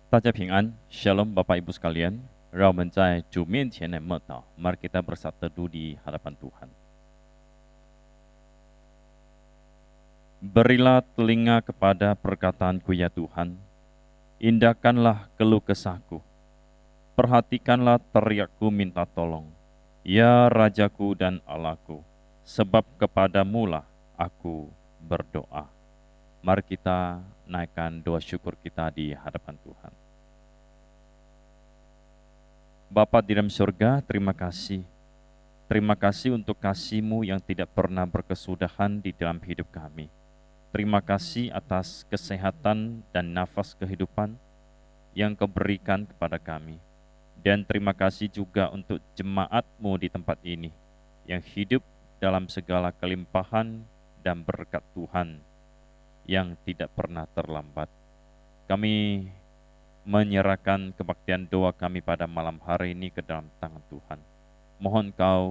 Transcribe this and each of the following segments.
大家平安 Shalom Bapak Ibu sekalian. 让我们在主面前来默祷. Mari kita bersatu teduh di hadapan Tuhan. Berilah telinga kepada perkataanku ya Tuhan. Indahkanlah keluh kesahku. Perhatikanlah teriakku minta tolong. Ya Rajaku dan Allahku, sebab kepadamulah aku berdoa. Mari kita naikkan doa syukur kita di hadapan Tuhan. Bapa di dalam surga, terima kasih. Terima kasih untuk kasih-Mu yang tidak pernah berkesudahan di dalam hidup kami. Terima kasih atas kesehatan dan nafas kehidupan yang Kau berikan kepada kami. Dan terima kasih juga untuk jemaat-Mu di tempat ini yang hidup dalam segala kelimpahan dan berkat Tuhan yang tidak pernah terlambat. Kami menyerahkan kebaktian doa kami pada malam hari ini ke dalam tangan Tuhan. Mohon Kau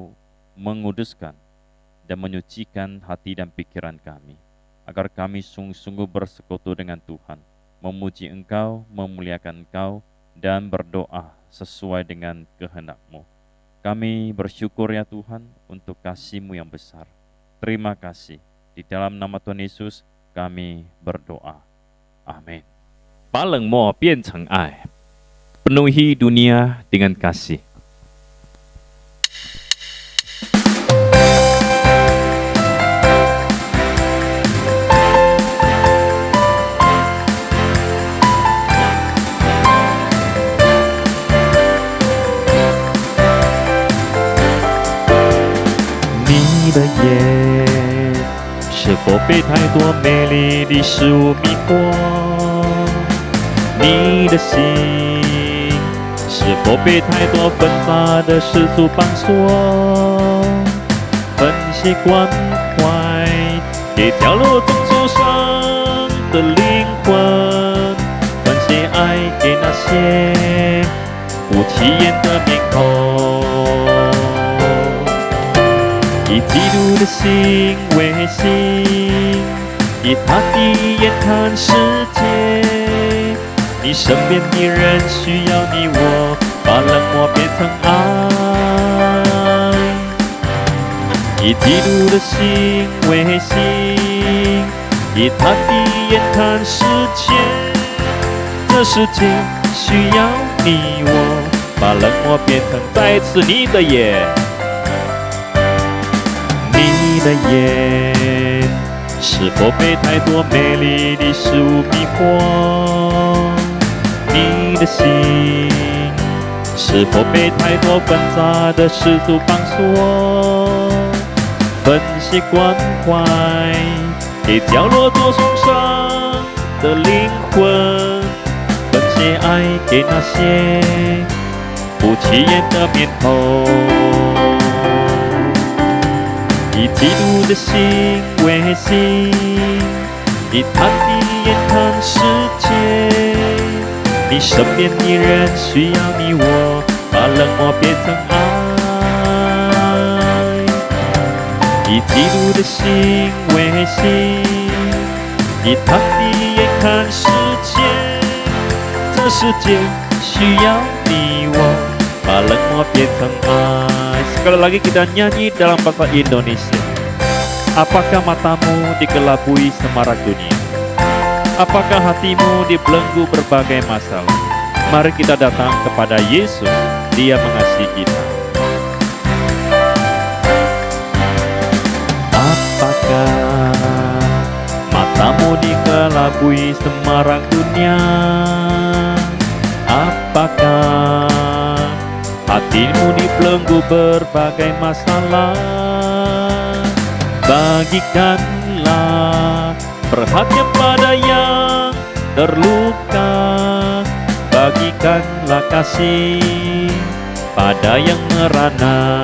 menguduskan dan menyucikan hati dan pikiran kami, agar kami sungguh-sungguh bersekutu dengan Tuhan, memuji Engkau, memuliakan Engkau, dan berdoa sesuai dengan kehendak-Mu. Kami bersyukur ya Tuhan untuk kasih-Mu yang besar. Terima kasih. Di dalam nama Tuhan Yesus kami berdoa. Amin. 把冷漠变成爱, penuhi dunia dengan kasih. Ni的眼是否被太多美丽的事物迷惑？你的心是否被太多纷杂的世俗绑锁？分些关怀给掉落中受伤的灵魂，分些爱给那些不起眼的面孔。以基督的心为心，以他的眼看世界。你身边的人需要你我，把冷漠变成爱。以基督的心为心，以他的眼看世界。这世界需要你我，把冷漠变成再次你的眼。你的眼是否被太多美丽的事物迷惑？你的心是否被太多纷杂的世俗绑锁？分些关怀给掉落多受伤的灵魂，分些爱给那些不起眼的面孔。以基督的心为心，以他的眼看世界。你身边的人需要你我，把冷漠变成爱。以基督的心为心，以他的眼看世界。这世界需要你我，把冷漠变成爱。Sekali lagi kita nyanyi dalam bahasa Indonesia. Apakah matamu digelabui semarak dunia? Apakah hatimu dibelenggu berbagai masalah? Mari kita datang kepada Yesus, Dia mengasihi kita. Apakah matamu digelabui semarak dunia? Apakah hatimu dibelenggu berbagai masalah? Bagikanlah perhatian pada yang terluka, bagikanlah kasih pada yang merana.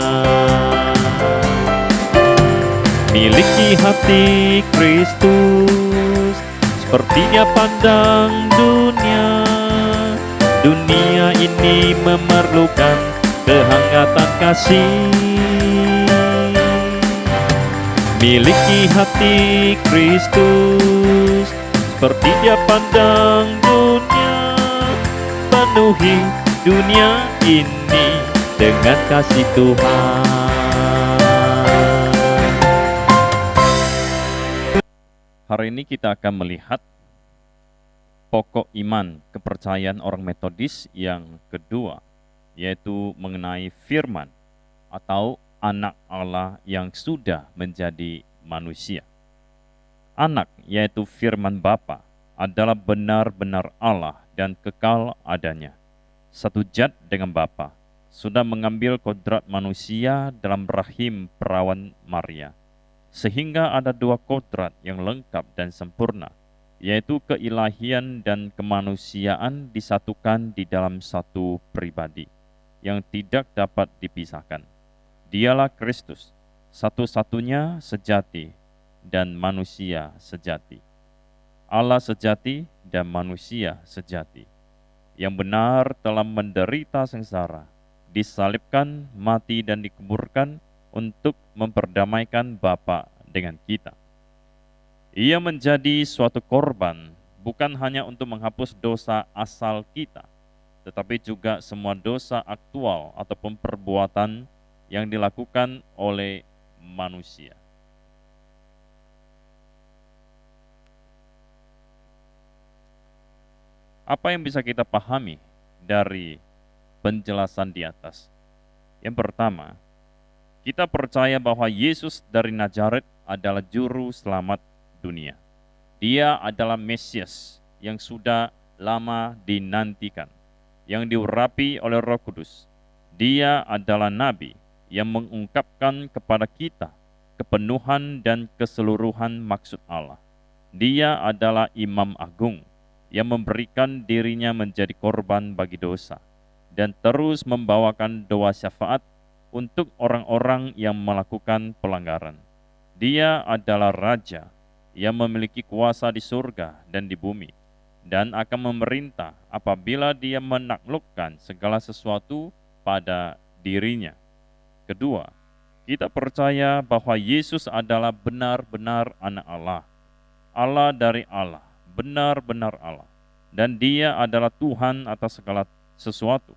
Miliki hati Kristus, seperti Dia pandang dunia. Dunia ini memerlukan kehangatan kasih. Miliki hati Kristus, seperti Dia pandang dunia. penuhi dunia ini dengan kasih Tuhan. Hari ini kita akan melihat pokok iman kepercayaan orang Metodis yang kedua, yaitu mengenai firman atau anak Allah yang sudah menjadi manusia. Anak, yaitu firman Bapa, adalah benar-benar Allah dan kekal adanya. Satu zat dengan Bapa, sudah mengambil kodrat manusia dalam rahim perawan Maria. Sehingga ada dua kodrat yang lengkap dan sempurna, yaitu keilahian dan kemanusiaan disatukan di dalam satu pribadi, yang tidak dapat dipisahkan. Dialah Kristus, satu-satunya sejati dan manusia sejati. Allah sejati dan manusia sejati, yang benar telah menderita sengsara, disalibkan, mati dan dikuburkan untuk memperdamaikan Bapa dengan kita. Ia menjadi suatu korban bukan hanya untuk menghapus dosa asal kita, tetapi juga semua dosa aktual ataupun perbuatan yang dilakukan oleh manusia. Apa yang bisa kita pahami dari penjelasan di atas? Yang pertama, kita percaya bahwa Yesus dari Nazaret adalah juru selamat dunia. Dia adalah Mesias yang sudah lama dinantikan, yang diurapi oleh Roh Kudus. Dia adalah Nabi yang mengungkapkan kepada kita kepenuhan dan keseluruhan maksud Allah. Dia adalah Imam Agung yang memberikan dirinya menjadi korban bagi dosa dan terus membawakan doa syafaat untuk orang-orang yang melakukan pelanggaran. Dia adalah Raja yang memiliki kuasa di surga dan di bumi, dan akan memerintah apabila dia menaklukkan segala sesuatu pada dirinya. Kedua, kita percaya bahwa Yesus adalah benar-benar anak Allah, Allah dari Allah, benar-benar Allah, dan dia adalah Tuhan atas segala sesuatu.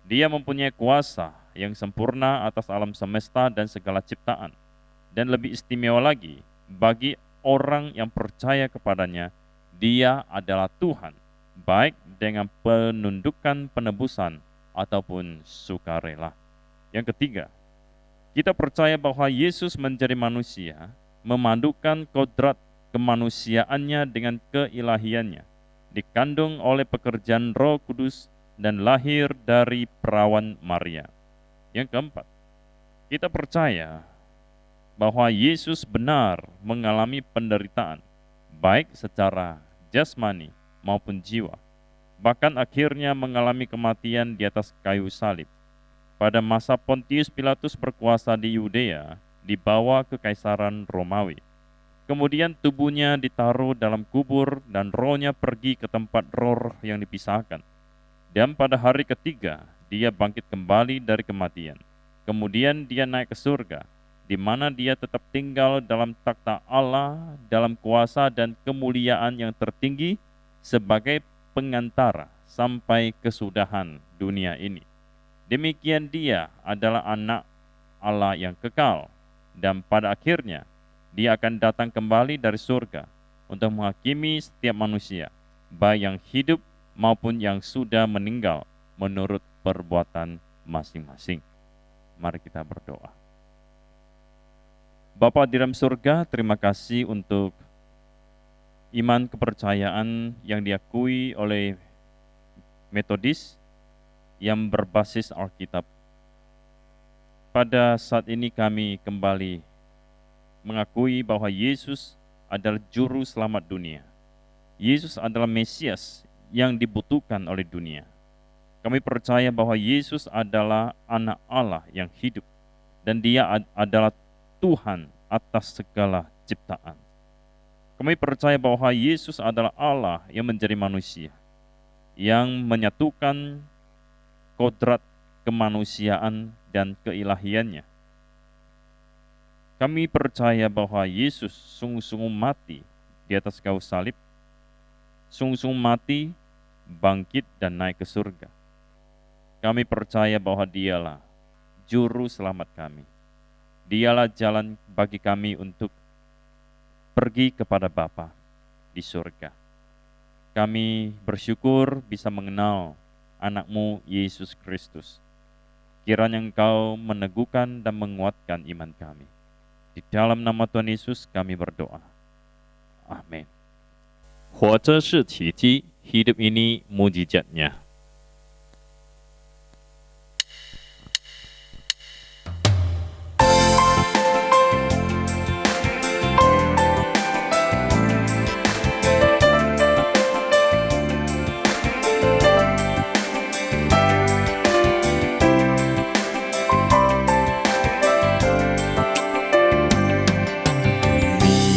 Dia mempunyai kuasa yang sempurna atas alam semesta dan segala ciptaan. Dan lebih istimewa lagi, bagi orang yang percaya kepadanya, dia adalah Tuhan, baik dengan penundukan penebusan ataupun sukarela. Yang ketiga, kita percaya bahwa Yesus menjadi manusia, memadukan kodrat kemanusiaannya dengan keilahiannya, dikandung oleh pekerjaan Roh Kudus dan lahir dari perawan Maria. Yang keempat, kita percaya bahwa Yesus benar mengalami penderitaan, baik secara jasmani maupun jiwa, bahkan akhirnya mengalami kematian di atas kayu salib. Pada masa Pontius Pilatus berkuasa di Yudea, dibawa ke Kaisaran Romawi. Kemudian tubuhnya ditaruh dalam kubur dan rohnya pergi ke tempat roh yang dipisahkan. Dan pada hari ketiga, dia bangkit kembali dari kematian. Kemudian dia naik ke surga, di mana dia tetap tinggal dalam takhta Allah, dalam kuasa dan kemuliaan yang tertinggi sebagai pengantara sampai kesudahan dunia ini. Demikian dia adalah anak Allah yang kekal, dan pada akhirnya dia akan datang kembali dari surga untuk menghakimi setiap manusia, baik yang hidup maupun yang sudah meninggal menurut perbuatan masing-masing. Mari kita berdoa. Bapa di dalam surga, terima kasih untuk iman kepercayaan yang diakui oleh Metodis yang berbasis Alkitab. Pada saat ini kami kembali mengakui bahwa Yesus adalah juru selamat dunia. Yesus adalah Mesias yang dibutuhkan oleh dunia. Kami percaya bahwa Yesus adalah anak Allah yang hidup, dan dia adalah Tuhan atas segala ciptaan. Kami percaya bahwa Yesus adalah Allah yang menjadi manusia, yang menyatukan kodrat kemanusiaan dan keilahiannya. Kami percaya bahwa Yesus sungguh-sungguh mati di atas kayu salib, sungguh-sungguh mati bangkit dan naik ke surga. Kami percaya bahwa Dialah juru selamat kami. Dialah jalan bagi kami untuk pergi kepada Bapa di surga. Kami bersyukur bisa mengenal anak-Mu Yesus Kristus. Kiranya Engkau meneguhkan dan menguatkan iman kami. Di dalam nama Tuhan Yesus kami berdoa. Amin. 活着是奇迹, hidup ini mujizatnya.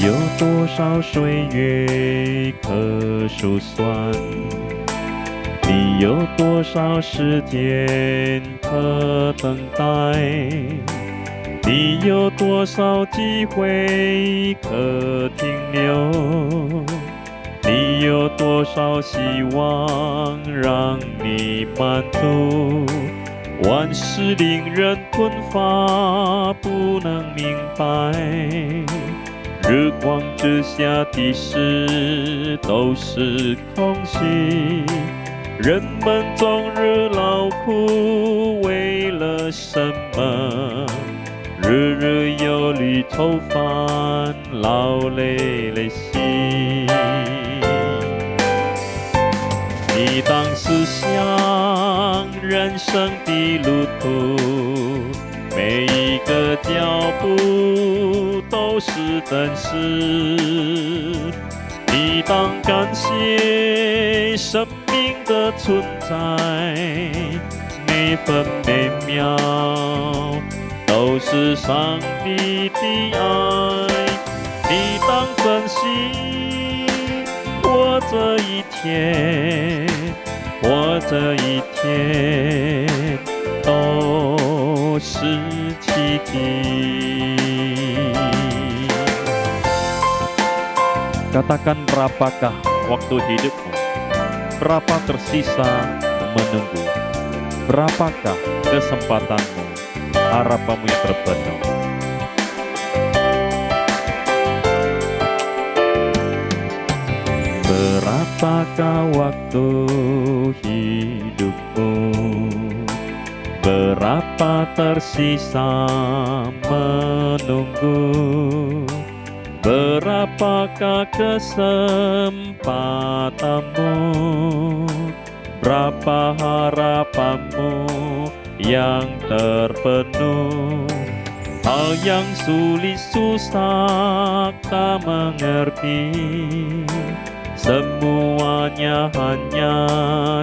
你有多少岁月可数算？你有多少时间可等待？你有多少机会可停留？你有多少希望让你满足？万事令人困乏，不能明白。日光之下的事都是空虚，人们终日劳苦，为了什么？日日忧虑愁烦，劳累了心。你当思想人生的路途，每一个脚步都是真实。你当感谢生命的存在，每分每秒都是上帝的爱。你当珍惜活着一天，活着一天都是奇迹。 Katakan berapakah waktu hidupmu? Berapa tersisa menunggu? Berapakah kesempatanmu? Harapanmu yang terpenuh? Berapakah waktu hidupmu? Berapa tersisa menunggu? Berapakah kesempatanmu? Berapa harapanmu yang terpenuh? Hal yang sulit susah tak mengerti, semuanya hanya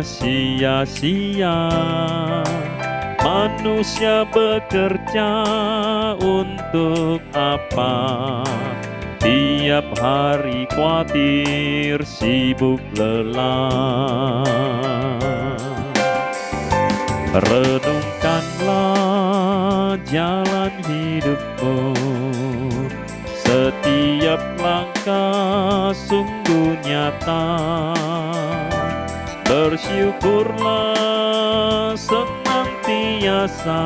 sia-sia. Manusia bekerja untuk apa? Tiap hari khawatir, sibuk lelah. Renungkanlah jalan hidupmu, setiap langkah sungguh nyata. Bersyukurlah senantiasa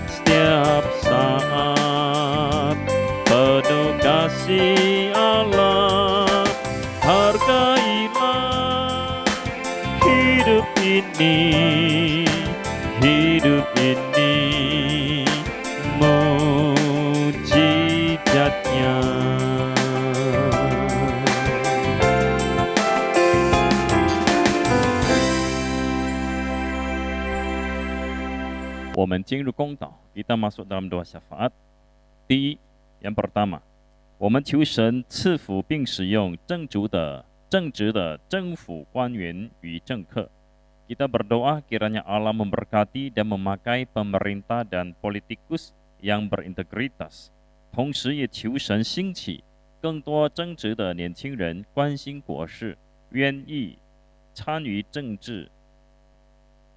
setiap saat. Penuh kasih Allah, hargailah hidup ini, hidup ini mujizatnya. Kita masuk dalam doa syafaat. Yang pertama, 我们求神赐福并使用正直的政府官员与政客。Kita berdoa kiranya Allah memberkati dan memakai pemerintah dan politikus yang berintegritas. 同时也求神兴起更多正直的年轻人，关心国事，愿意参与政治、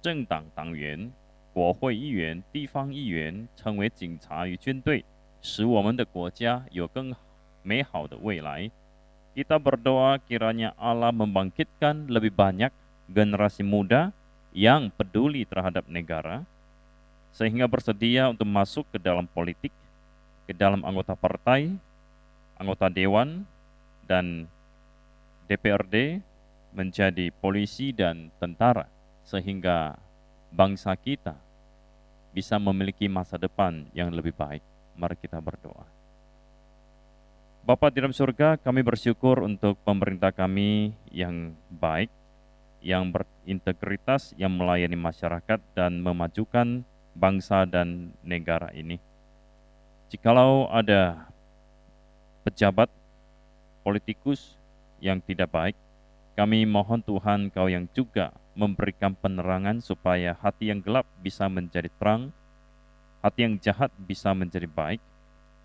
政党党员、国会议员、地方议员，成为警察与军队，使我们的国家有更美好的未来。Kita berdoa kiranya Allah membangkitkan lebih banyak generasi muda yang peduli terhadap negara, sehingga bersedia untuk masuk ke dalam politik, ke dalam anggota partai, anggota dewan, dan DPRD, menjadi polisi dan tentara, sehingga bangsa kita bisa memiliki masa depan yang lebih baik. Mari kita berdoa. Bapa di dalam surga, kami bersyukur untuk pemerintah kami yang baik, yang berintegritas, yang melayani masyarakat dan memajukan bangsa dan negara ini. Jikalau ada pejabat, politikus yang tidak baik, kami mohon Tuhan Kau yang juga memberikan penerangan supaya hati yang gelap bisa menjadi terang, hati yang jahat bisa menjadi baik,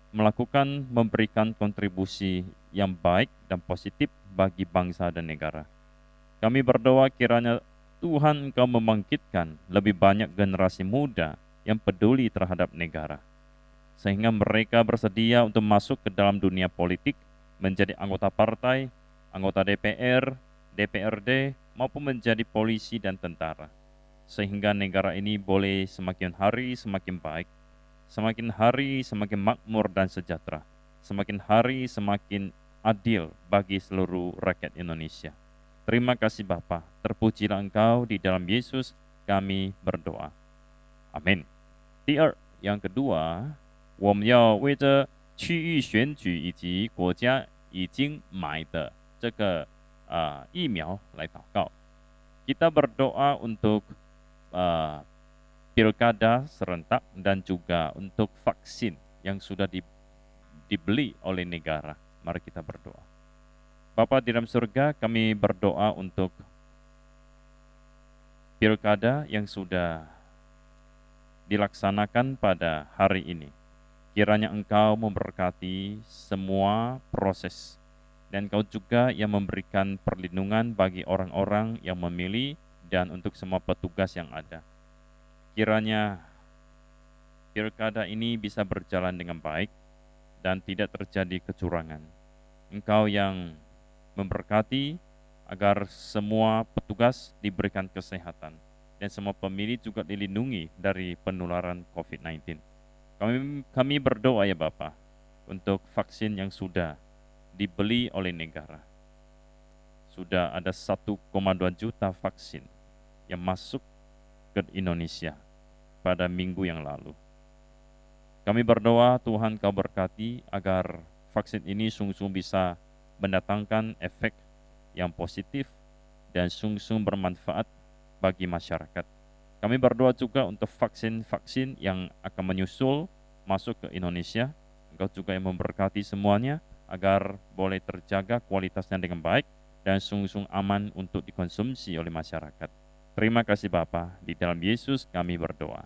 memberikan kontribusi yang baik dan positif bagi bangsa dan negara. Kami berdoa kiranya Tuhan Engkau membangkitkan lebih banyak generasi muda yang peduli terhadap negara, sehingga mereka bersedia untuk masuk ke dalam dunia politik, menjadi anggota partai, anggota DPR, DPRD, maupun menjadi polisi dan tentara, sehingga negara ini boleh semakin hari semakin baik, semakin hari semakin makmur dan sejahtera, semakin hari semakin adil bagi seluruh rakyat Indonesia. Terima kasih Bapa, terpujilah Engkau, di dalam Yesus kami berdoa. Amin. Yang kedua, 我们要为着区域选举以及国家已经买的这个疫苗来祷告. Kita berdoa untuk pilkada serentak dan juga untuk vaksin yang sudah dibeli oleh negara. Mari kita berdoa. Bapa di dalam surga, kami berdoa untuk pilkada yang sudah dilaksanakan pada hari ini. Kiranya Engkau memberkati semua proses, dan Engkau juga yang memberikan perlindungan bagi orang-orang yang memilih dan untuk semua petugas yang ada. Kiranya pilkada ini bisa berjalan dengan baik dan tidak terjadi kecurangan. Engkau yang memberkati agar semua petugas diberikan kesehatan dan semua pemilih juga dilindungi dari penularan COVID-19. Kami berdoa ya Bapa untuk vaksin yang sudah dibeli oleh negara. Sudah ada 1,2 juta vaksin yang masuk ke Indonesia pada minggu yang lalu. Kami berdoa Tuhan Kau berkati agar vaksin ini sungguh-sungguh bisa mendatangkan efek yang positif dan sungguh-sungguh bermanfaat bagi masyarakat. Kami berdoa juga untuk vaksin-vaksin yang akan menyusul masuk ke Indonesia. Engkau juga yang memberkati semuanya agar boleh terjaga kualitasnya dengan baik dan sungguh-sungguh aman untuk dikonsumsi oleh masyarakat. Terima kasih Bapa, di dalam Yesus kami berdoa.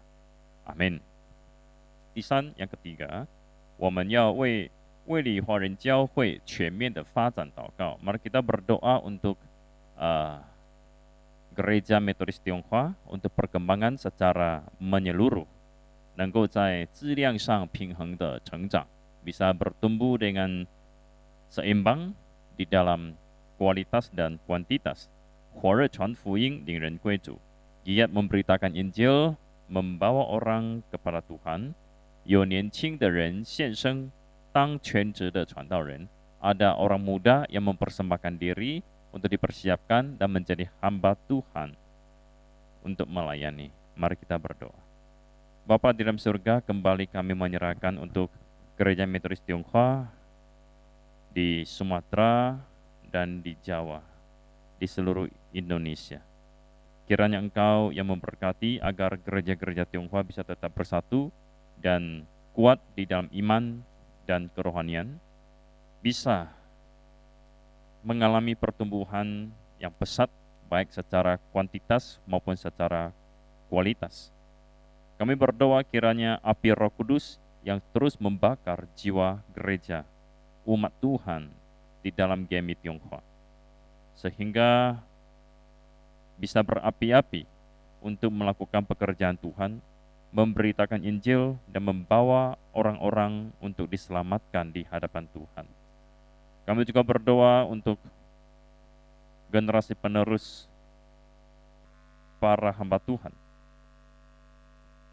Amin. yang ketiga, 我们要为理华人教会全面的发展祷告. Mari kita berdoa untuk Gereja Metodis Tionghoa untuk perkembangan secara menyeluruh, 能够在质量上平衡的成长, bisa bertumbuh dengan seimbang di dalam kualitas dan kuantitas. 火热传福音，领人归主, giat memberitakan Injil, membawa orang kepada Tuhan. 有年轻的人献身当全职的传道人. Ada orang muda yang mempersembahkan diri untuk dipersiapkan dan menjadi hamba Tuhan untuk melayani. Mari kita berdoa. Bapa di dalam surga, kembali kami menyerahkan untuk Gereja Metodis Tionghoa di Sumatera dan di Jawa, di seluruh Indonesia. Kiranya Engkau yang memberkati agar gereja-gereja Tionghoa bisa tetap bersatu dan kuat di dalam iman dan kerohanian, bisa mengalami pertumbuhan yang pesat baik secara kuantitas maupun secara kualitas. Kami berdoa kiranya api Roh Kudus yang terus membakar jiwa gereja, umat Tuhan di dalam GMI Tionghoa, sehingga bisa berapi-api untuk melakukan pekerjaan Tuhan, memberitakan Injil dan membawa orang-orang untuk diselamatkan di hadapan Tuhan. Kami juga berdoa untuk generasi penerus para hamba Tuhan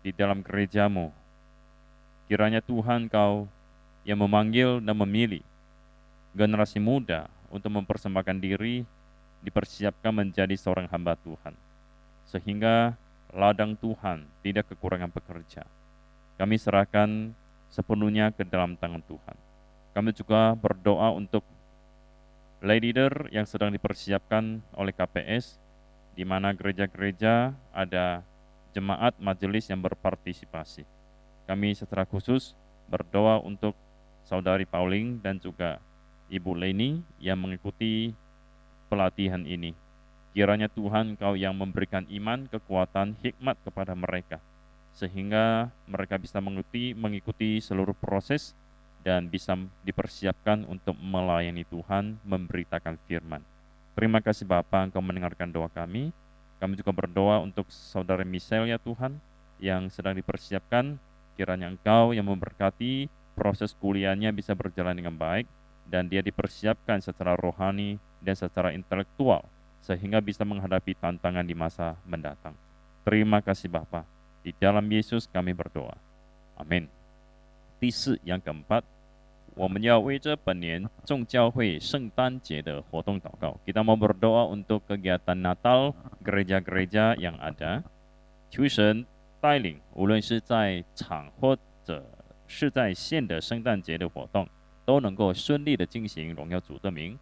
di dalam gerejamu. Kiranya Tuhan Kau yang memanggil dan memilih generasi muda untuk mempersembahkan diri, dipersiapkan menjadi seorang hamba Tuhan. Sehingga ladang Tuhan tidak kekurangan pekerja. Kami serahkan sepenuhnya ke dalam tangan Tuhan. Kami juga berdoa untuk lay leader yang sedang dipersiapkan oleh KPS, di mana gereja-gereja ada jemaat majelis yang berpartisipasi. Kami secara khusus berdoa untuk Saudari Pauline dan juga Ibu Leni yang mengikuti pelatihan ini. Kiranya Tuhan Kau yang memberikan iman, kekuatan, hikmat kepada mereka, sehingga mereka bisa mengikuti seluruh proses dan bisa dipersiapkan untuk melayani Tuhan, memberitakan firman. Terima kasih Bapa, Engkau mendengarkan doa kami. Kami juga berdoa untuk Saudara Michelle ya Tuhan, yang sedang dipersiapkan. Kiranya Engkau yang memberkati proses kuliahnya bisa berjalan dengan baik, dan dia dipersiapkan secara rohani dan secara intelektual, sehingga bisa menghadapi tantangan di masa mendatang. Terima kasih Bapa. Di dalam Yesus kami berdoa. Amin. 第四, yang keempat, 我们要为这本年众教会圣诞节的活动祷告. Kita mau berdoa untuk kegiatan Natal gereja-gereja yang ada. 求神带领，无论是在场或者是在线的圣诞节的活动，都能够顺利的进行，荣耀主的名。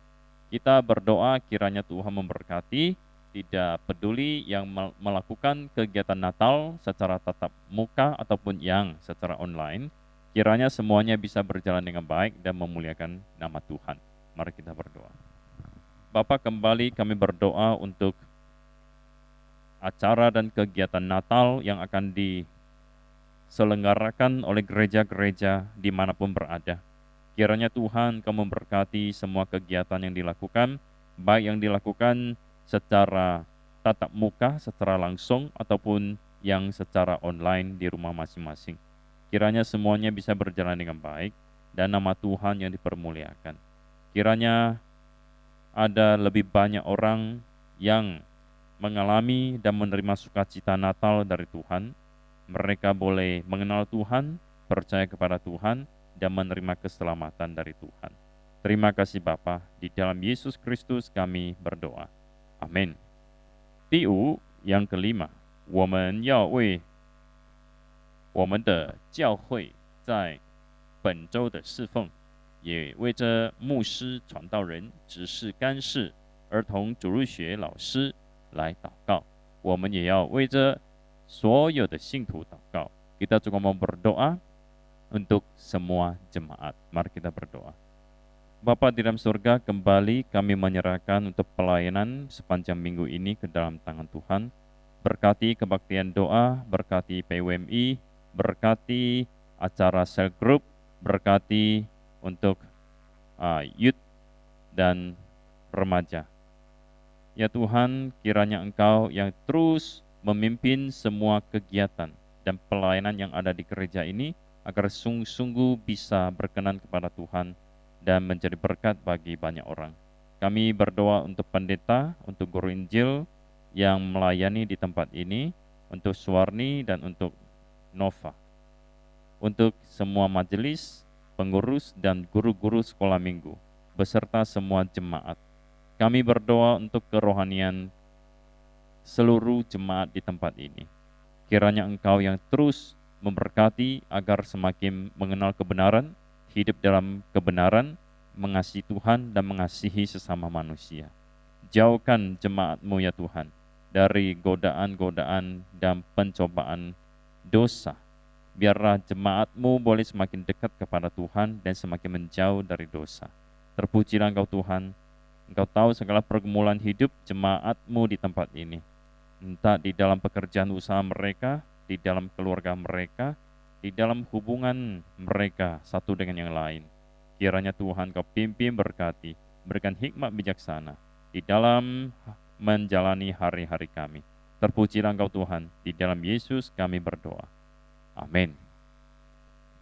Kita berdoa kiranya Tuhan memberkati, tidak peduli yang melakukan kegiatan Natal secara tatap muka ataupun yang secara online. Kiranya semuanya bisa berjalan dengan baik dan memuliakan nama Tuhan. Mari kita berdoa. Bapa, kembali kami berdoa untuk acara dan kegiatan Natal yang akan diselenggarakan oleh gereja-gereja dimanapun berada. Kiranya Tuhan Kau memberkati semua kegiatan yang dilakukan, baik yang dilakukan secara tatap muka, secara langsung, ataupun yang secara online di rumah masing-masing. Kiranya semuanya bisa berjalan dengan baik dan nama Tuhan yang dipermuliakan. Kiranya ada lebih banyak orang yang mengalami dan menerima sukacita Natal dari Tuhan. Mereka boleh mengenal Tuhan, percaya kepada Tuhan, dan menerima keselamatan dari Tuhan. Terima kasih Bapa, di dalam Yesus Kristus kami berdoa. Amin. 第五, yang kelima, 我们要为我们的教会在本周的侍奉，也为着牧师、传道人、执事、干事、儿童主日学老师来祷告。我们也要为着所有的信徒祷告。Kita juga mau berdoa untuk semua jemaat. Mari kita berdoa. Bapa di dalam surga, kembali kami menyerahkan untuk pelayanan sepanjang minggu ini ke dalam tangan Tuhan. Berkati kebaktian doa, berkati PWMI, berkati acara cell group, berkati untuk youth dan remaja. Ya Tuhan, kiranya Engkau yang terus memimpin semua kegiatan dan pelayanan yang ada di gereja ini, agar sungguh-sungguh bisa berkenan kepada Tuhan dan menjadi berkat bagi banyak orang. Kami berdoa untuk pendeta, untuk guru Injil yang melayani di tempat ini, untuk Suwarni dan untuk Nova, untuk semua majelis, pengurus dan guru-guru sekolah minggu, beserta semua jemaat. Kami berdoa untuk kerohanian seluruh jemaat di tempat ini. Kiranya Engkau yang terus memberkati agar semakin mengenal kebenaran, hidup dalam kebenaran, mengasihi Tuhan dan mengasihi sesama manusia. Jauhkan jemaat-Mu ya Tuhan dari godaan-godaan dan pencobaan dosa. Biarlah jemaat-Mu boleh semakin dekat kepada Tuhan dan semakin menjauh dari dosa. Terpujilah Engkau Tuhan. Engkau tahu segala pergumulan hidup jemaat-Mu di tempat ini. Entah di dalam pekerjaan usaha mereka, di dalam keluarga mereka, di dalam hubungan mereka satu dengan yang lain. Kiranya Tuhan Kau pimpin berkati, berikan hikmat bijaksana di dalam menjalani hari-hari kami. Terpujilah Engkau Tuhan, di dalam Yesus kami berdoa. Amin.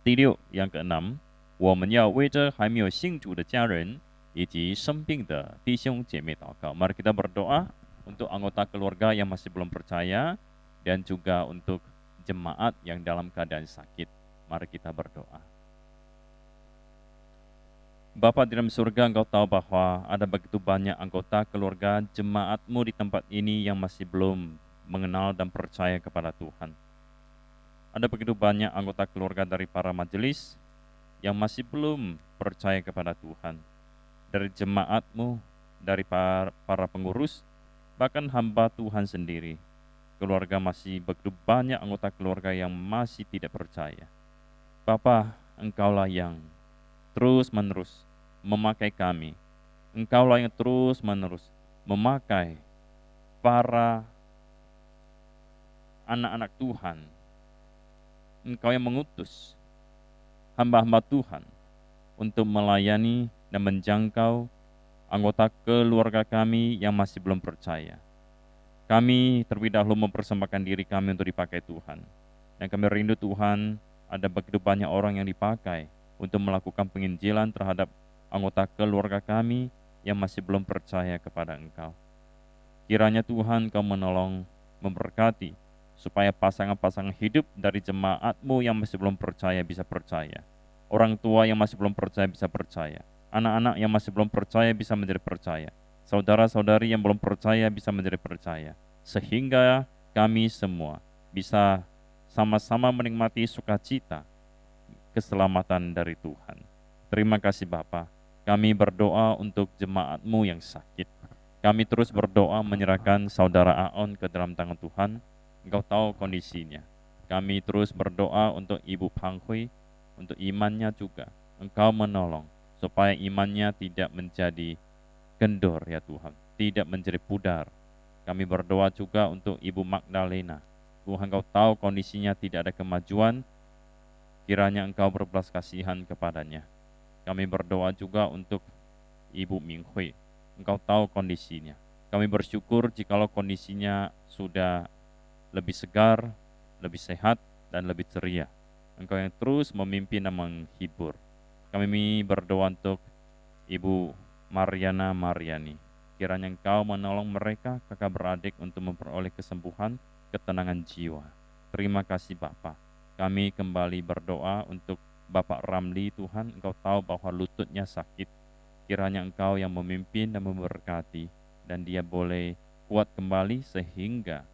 第六, yang keenam, 我们要为着还没有信主的家人以及生病的弟兄姐妹祷告。Mari kita berdoa untuk anggota keluarga yang masih belum percaya dan juga untuk jemaat yang dalam keadaan sakit. Mari kita berdoa. Bapa di dalam surga, Engkau tahu bahwa ada begitu banyak anggota keluarga jemaat-Mu di tempat ini yang masih belum mengenal dan percaya kepada Tuhan. Ada begitu banyak anggota keluarga dari para majelis yang masih belum percaya kepada Tuhan. Dari jemaat-Mu, dari para pengurus, bahkan hamba Tuhan sendiri. Keluarga masih begitu banyak anggota keluarga yang masih tidak percaya. Bapa, Engkaulah yang terus-menerus memakai kami. Engkaulah yang terus-menerus memakai para anak-anak Tuhan. Engkau yang mengutus hamba-hamba Tuhan untuk melayani dan menjangkau anggota keluarga kami yang masih belum percaya. Kami terlebih dahulu mempersembahkan diri kami untuk dipakai Tuhan. Dan kami rindu Tuhan, ada begitu banyak orang yang dipakai untuk melakukan penginjilan terhadap anggota keluarga kami yang masih belum percaya kepada Engkau. Kiranya Tuhan Kau menolong, memberkati, supaya pasangan-pasangan hidup dari jemaat-Mu yang masih belum percaya bisa percaya. Orang tua yang masih belum percaya bisa percaya. Anak-anak yang masih belum percaya bisa menjadi percaya. Saudara-saudari yang belum percaya bisa menjadi percaya. Sehingga kami semua bisa sama-sama menikmati sukacita keselamatan dari Tuhan. Terima kasih Bapa. Kami berdoa untuk jemaat-Mu yang sakit. Kami terus berdoa menyerahkan saudara Aon ke dalam tangan Tuhan. Engkau tahu kondisinya. Kami terus berdoa untuk Ibu Panghui, untuk imannya juga. Engkau menolong supaya imannya tidak menjadi kendor ya Tuhan, tidak menjadi pudar. Kami berdoa juga untuk Ibu Magdalena. Tuhan Engkau tahu kondisinya tidak ada kemajuan, kiranya Engkau berbelas kasihan kepadanya. Kami berdoa juga untuk Ibu Minghui. Engkau tahu kondisinya. Kami bersyukur jikalau kondisinya sudah lebih segar, lebih sehat, dan lebih ceria. Engkau yang terus memimpin dan menghibur. Kami berdoa untuk Ibu Mariana Mariani. Kiranya Engkau menolong mereka, kakak beradik, untuk memperoleh kesembuhan, ketenangan jiwa. Terima kasih Bapa. Kami kembali berdoa untuk Bapak Ramli Tuhan. Engkau tahu bahwa lututnya sakit. Kiranya Engkau yang memimpin dan memberkati, dan dia boleh kuat kembali sehingga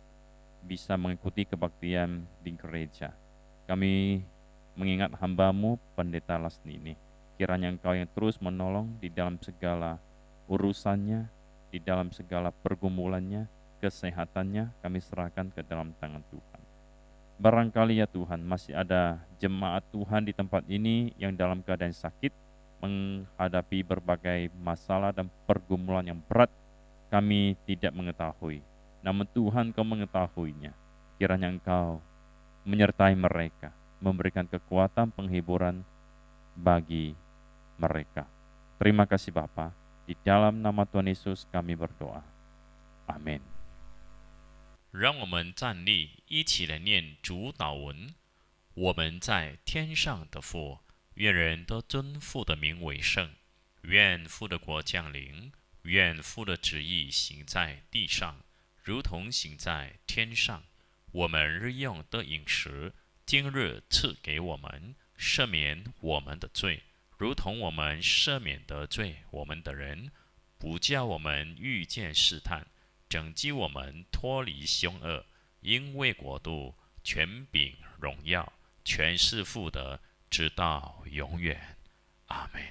bisa mengikuti kebaktian di gereja. Kami mengingat hamba-Mu Pendeta Lasnini. Kiranya Engkau yang terus menolong di dalam segala urusannya, di dalam segala pergumulannya, kesehatannya, kami serahkan ke dalam tangan Tuhan. Barangkali ya Tuhan, masih ada jemaat Tuhan di tempat ini yang dalam keadaan sakit, menghadapi berbagai masalah dan pergumulan yang berat, kami tidak mengetahui. Namun Tuhan Kau mengetahuinya. Kiranya Engkau menyertai mereka, memberikan kekuatan penghiburan bagi mereka. Terima kasih Bapa. Di dalam nama Tuhan Yesus kami berdoa. Amin. 让我们站立，一起来念主祷文。我们在天上的父，愿人都尊父的名为圣。愿父的国降临，愿父的旨意行在地上，如同行在天上。我们日用的饮食，今日赐给我们，赦免我们的罪，如同我们赦免得罪我们的人，不叫我们遇见试探，拯救我们脱离凶恶。因为国度、权柄、荣耀，全是父的，直到永远。阿门。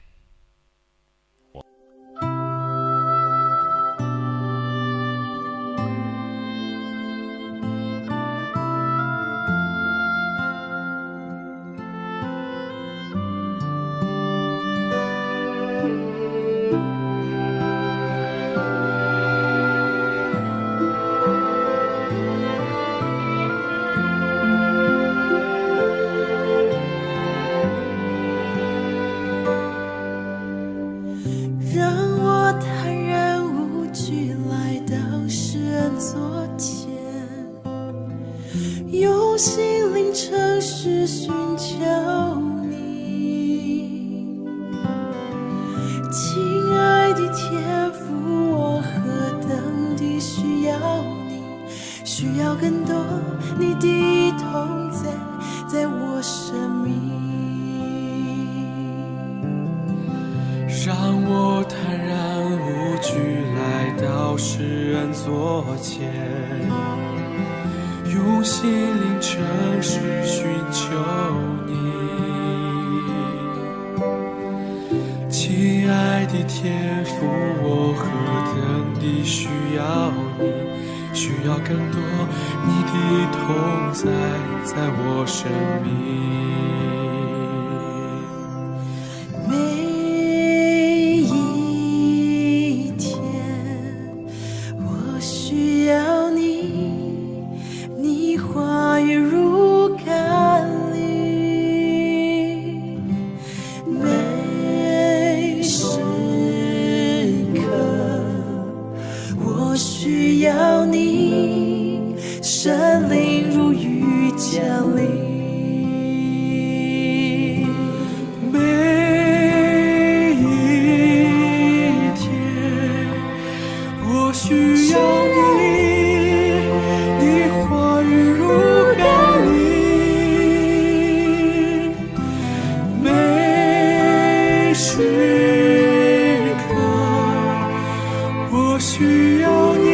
亲爱需要更多你的同在，在我生命。让我坦然无惧来到世人座前，用心灵诚实寻求你。亲爱的天父，我何等地需要你，需要更多你的同在，在我生命。需要你。